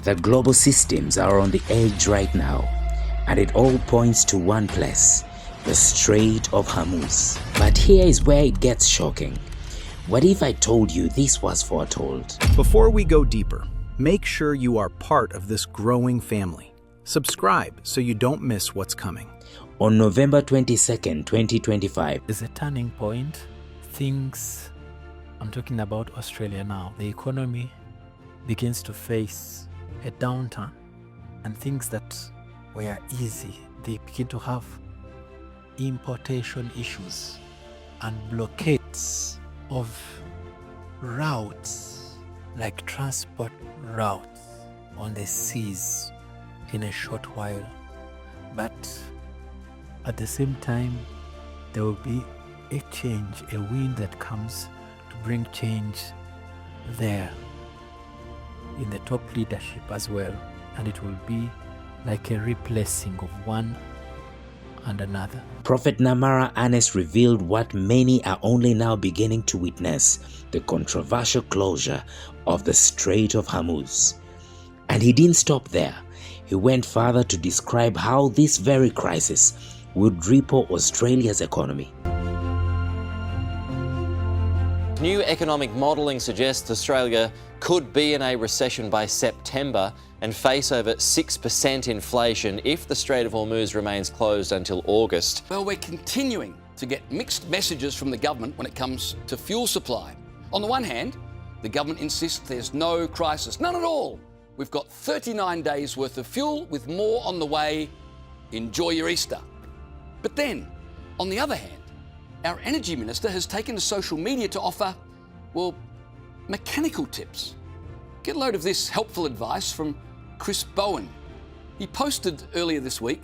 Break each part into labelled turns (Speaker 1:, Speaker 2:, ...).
Speaker 1: The global systems are on the edge right now, and it all points to one place, the Strait of Hormuz. But here is where it gets shocking. What if I told you this was foretold?
Speaker 2: Before we go deeper, make sure you are part of this growing family. Subscribe so you don't miss what's coming.
Speaker 1: On November 22nd, 2025,
Speaker 3: is a turning point. I'm talking about Australia now. The economy begins to face a downturn, and things that were easy, they begin to have importation issues and blockades of routes, like transport routes on the seas in a short while. But at the same time, there will be a change, a wind that comes to bring change there in the top leadership as well, and it will be like a replacing of one and another.
Speaker 1: Prophet Namara Ernest revealed what many are only now beginning to witness, the controversial closure of the Strait of Hormuz. And he didn't stop there. He went further to describe how this very crisis would ripple Australia's economy.
Speaker 4: New economic modelling suggests Australia could be in a recession by September and face over 6% inflation if the Strait of Hormuz remains closed until August.
Speaker 5: Well, we're continuing to get mixed messages from the government when it comes to fuel supply. On the one hand, the government insists there's no crisis, none at all. We've got 39 days worth of fuel with more on the way. Enjoy your Easter. But then, on the other hand, our Energy Minister has taken to social media to offer, well, mechanical tips. Get a load of this helpful advice from Chris Bowen. He posted earlier this week,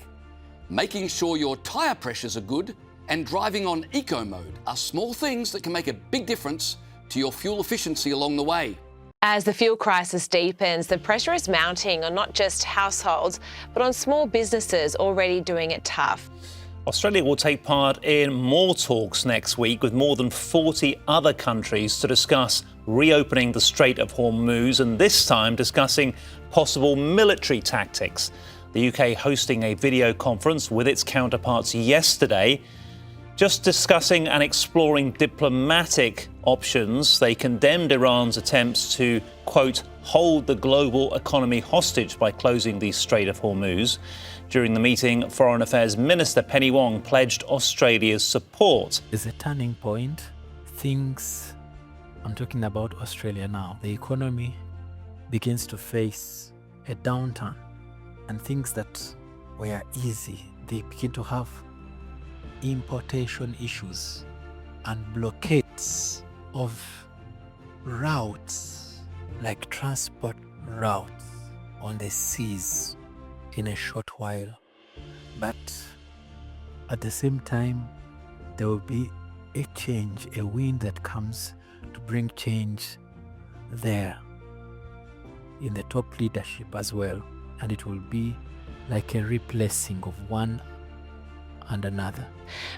Speaker 5: making sure your tyre pressures are good and driving on eco mode are small things that can make a big difference to your fuel efficiency along the way.
Speaker 6: As the fuel crisis deepens, the pressure is mounting on not just households, but on small businesses already doing it tough.
Speaker 7: Australia will take part in more talks next week with more than 40 other countries to discuss reopening the Strait of Hormuz, and this time discussing possible military tactics. The UK hosting a video conference with its counterparts yesterday, just discussing and exploring diplomatic options. They condemned Iran's attempts to, quote, hold the global economy hostage by closing the Strait of Hormuz. During the meeting, Foreign Affairs Minister Penny Wong pledged Australia's support.
Speaker 3: Is a turning point. I'm talking about Australia now. The economy begins to face a downturn, and things that were easy, they begin to have importation issues and blockades of routes, like transport routes on the seas in a short while. But at the same time, there will be a change, a wind that comes to bring change there in the top leadership as well, and it will be like a replacing of one and another.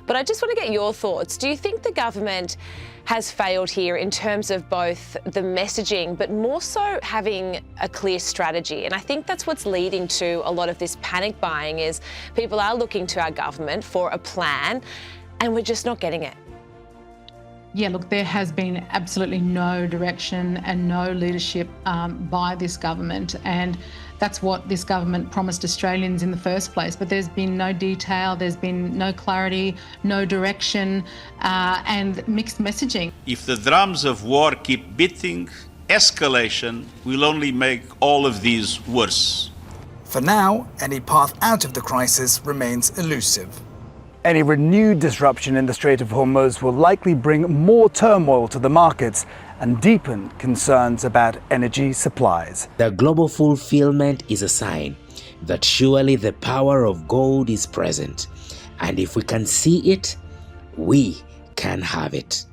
Speaker 6: But I just want to get your thoughts. Do you think the government has failed here in terms of both the messaging, but more so having a clear strategy? And I think that's what's leading to a lot of this panic buying, is people are looking to our government for a plan, and we're just not getting it.
Speaker 8: Yeah, look, there has been absolutely no direction and no leadership by this government, and that's what this government promised Australians in the first place. But there's been no detail, there's been no clarity, no direction, and mixed messaging.
Speaker 9: If the drums of war keep beating, escalation will only make all of these worse.
Speaker 10: For now, any path out of the crisis remains elusive.
Speaker 11: Any renewed disruption in the Strait of Hormuz will likely bring more turmoil to the markets and deepen concerns about energy supplies.
Speaker 1: The global fulfillment is a sign that surely the power of gold is present, and if we can see it, we can have it.